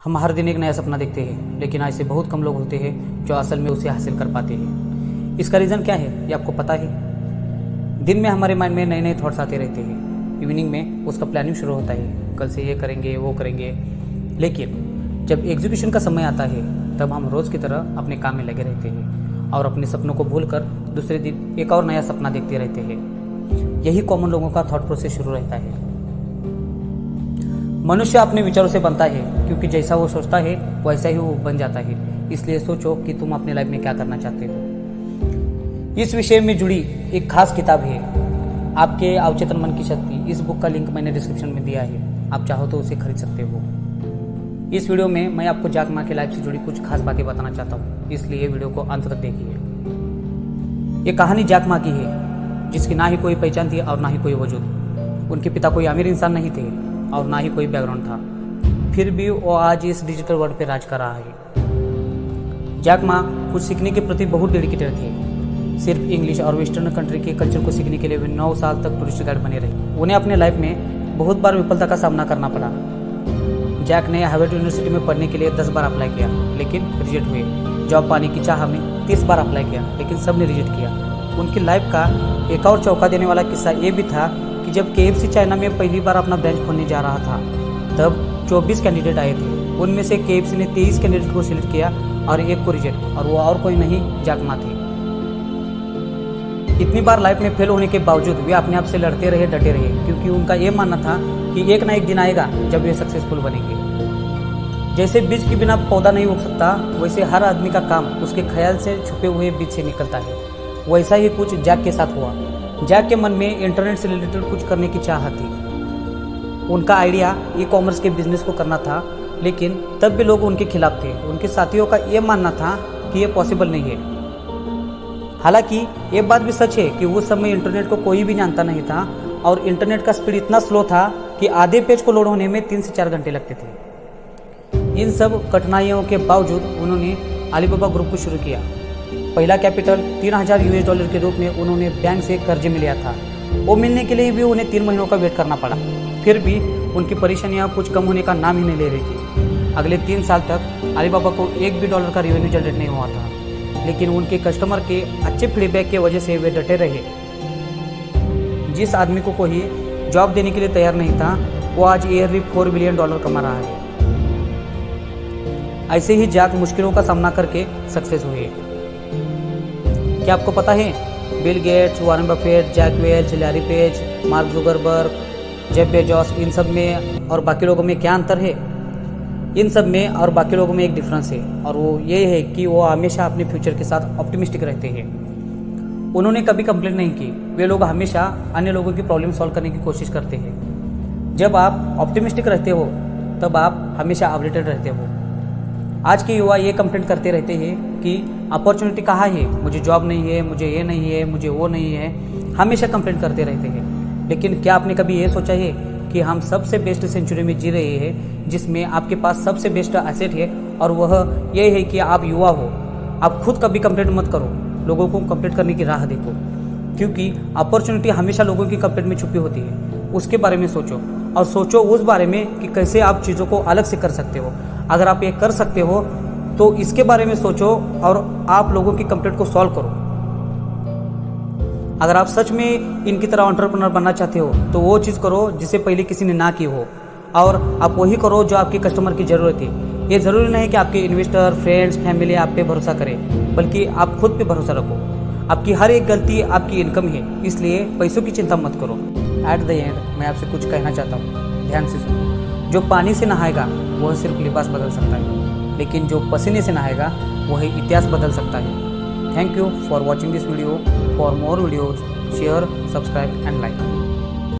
हम हर दिन एक नया सपना देखते हैं, लेकिन ऐसे बहुत कम लोग होते हैं जो असल में उसे हासिल कर पाते हैं। इसका रीज़न क्या है ये आपको पता है? दिन में हमारे माइंड में नए नए थॉट्स आते रहते हैं, इवनिंग में उसका प्लानिंग शुरू होता है, कल से ये करेंगे वो करेंगे। लेकिन जब एग्जीक्यूशन का समय आता है तब हम रोज़ की तरह अपने काम में लगे रहते हैं और अपने सपनों को भूलकर दूसरे दिन एक और नया सपना देखते रहते हैं। यही कॉमन लोगों का थॉट प्रोसेस शुरू रहता है। मनुष्य अपने विचारों से बनता है, क्योंकि जैसा वो सोचता है वैसा ही वो बन जाता है। इसलिए सोचो कि तुम अपने लाइफ में क्या करना चाहते हो। इस विषय में जुड़ी एक खास किताब है, आपके अवचेतन मन की शक्ति। इस बुक का लिंक मैंने डिस्क्रिप्शन में दिया है, आप चाहो तो उसे खरीद सकते हो। इस वीडियो में मैं आपको जैक मा की लाइफ से जुड़ी कुछ खास बातें बताना चाहता हूँ, इसलिए वीडियो को अंत तक देखिए। ये कहानी जैक मा की है, जिसकी ना ही कोई पहचान थी और ना ही कोई वजूद। उनके पिता कोई अमीर इंसान नहीं थे और ना ही कोई बैकग्राउंड था, फिर भी वो आज इस डिजिटल वर्ल्ड पे राज कर रहा है। जैक मा कुछ सीखने के प्रति बहुत डेडिकेटेड थे। सिर्फ इंग्लिश और वेस्टर्न कंट्री के कल्चर को सीखने के लिए वे 9 साल तक टूरिस्ट गाइड बने रहे। उन्हें अपने लाइफ में बहुत बार विफलता का सामना करना पड़ा। जैक ने हार्वर्ड यूनिवर्सिटी में पढ़ने के लिए 10 बार अप्लाई किया, लेकिन रिजेक्ट हुए। जॉब पाने की चाह में 30 बार अप्लाई किया, लेकिन सब ने रिजेक्ट किया। उनकी लाइफ का एक और चौंका देने वाला किस्सा ये भी था कि जब KFC चाइना में पहली बार अपना ब्रांच खोलने जा रहा था, तब 24 कैंडिडेट आए थे। उनमें से KFC ने 23 कैंडिडेट को सिलेक्ट किया और एक को रिजेक्ट, और वो और कोई नहीं, जैक मा थे। इतनी बार लाइफ में फेल होने के बावजूद वे अपने आप से लड़ते रहे, डटे रहे, क्योंकि उनका ये मानना था कि एक ना एक दिन आएगा जब वे सक्सेसफुल बनेंगे। जैसे बीज के बिना पौधा नहीं उग सकता, वैसे हर आदमी का काम उसके ख्याल से छुपे हुए बीज से निकलता है। वैसा ही कुछ जैक के साथ हुआ। जैक के मन में इंटरनेट से रिलेटेड कुछ करने की चाह थी। उनका आइडिया ई-कॉमर्स के बिजनेस को करना था, लेकिन तब भी लोग उनके खिलाफ थे। उनके साथियों का ये मानना था कि ये पॉसिबल नहीं है। हालांकि ये बात भी सच है कि उस समय इंटरनेट को कोई भी जानता नहीं था और इंटरनेट का स्पीड इतना स्लो था कि आधे पेज को लोड होने में 3 से 4 घंटे लगते थे। इन सब कठिनाइयों के बावजूद उन्होंने अलीबाबा ग्रुप को शुरू किया। पहला कैपिटल $3000 के रूप में उन्होंने बैंक से कर्ज में लिया था। वो मिलने के लिए भी उन्हें 3 महीनों का वेट करना पड़ा। फिर भी उनकी परेशानियां कुछ कम होने का नाम ही नहीं ले रही थी। अगले 3 साल तक अलीबाबा को $1 भी का रेवेन्यू जनरेट नहीं हुआ था, लेकिन उनके कस्टमर के अच्छे फीडबैक की वजह से वे डटे रहे। जिस आदमी को कोई जॉब देने के लिए तैयार नहीं था, वो आज ईयरली $4 बिलियन कमा रहा है। ऐसे ही जैक मुश्किलों का सामना करके सक्सेस हुए। क्या आपको पता है Bill Gates, Warren Buffett, Jack Welch, Larry Page, Mark Zuckerberg, Jeff Bezos, इन सब में और बाकी लोगों में क्या अंतर है? इन सब में और बाकी लोगों में एक डिफरेंस है, और वो ये है कि वो हमेशा अपने फ्यूचर के साथ ऑप्टिमिस्टिक रहते हैं। उन्होंने कभी कंप्लेंट नहीं की। वे लोग हमेशा अन्य लोगों की प्रॉब्लम सॉल्व करने की कोशिश करते हैं। जब आप ऑप्टिमिस्टिक रहते हो तब आप हमेशा अपडेटेड रहते हो। आज के युवा ये कंप्लेंट करते रहते हैं कि अपॉर्चुनिटी कहाँ है, मुझे जॉब नहीं है, मुझे ये नहीं है, मुझे वो नहीं है, हमेशा कंप्लेंट करते रहते हैं। लेकिन क्या आपने कभी ये सोचा है कि हम सबसे बेस्ट सेंचुरी में जी रहे हैं, जिसमें आपके पास सबसे बेस्ट एसेट है, और वह ये है कि आप युवा हो। आप खुद कभी कंप्लेंट मत करो, लोगों को कंप्लेंट करने की राह देखो, क्योंकि अपॉर्चुनिटी हमेशा लोगों की कंप्लेंट में छुपी होती है। उसके बारे में सोचो, और सोचो उस बारे में कि कैसे आप चीज़ों को अलग से कर सकते हो। अगर आप ये कर सकते हो तो इसके बारे में सोचो और आप लोगों की कंप्लेंट को सॉल्व करो। अगर आप सच में इनकी तरह एंटरप्रेन्योर बनना चाहते हो तो वो चीज़ करो जिसे पहले किसी ने ना की हो, और आप वही करो जो आपके कस्टमर की ज़रूरत है। ये ज़रूरी नहीं कि आपके इन्वेस्टर, फ्रेंड्स, फैमिली आप पे भरोसा करें, बल्कि आप खुद पे भरोसा रखो। आपकी हर एक गलती आपकी इनकम है, इसलिए पैसों की चिंता मत करो। एट द एंड मैं आपसे कुछ कहना चाहता हूँ, ध्यान से सुनो। जो पानी से नहाएगा वह सिर्फ लिबास बदल सकता है, लेकिन जो पसीने से नहाएगा वह इतिहास बदल सकता है। Thank you for watching this video. For more videos, share, subscribe and like.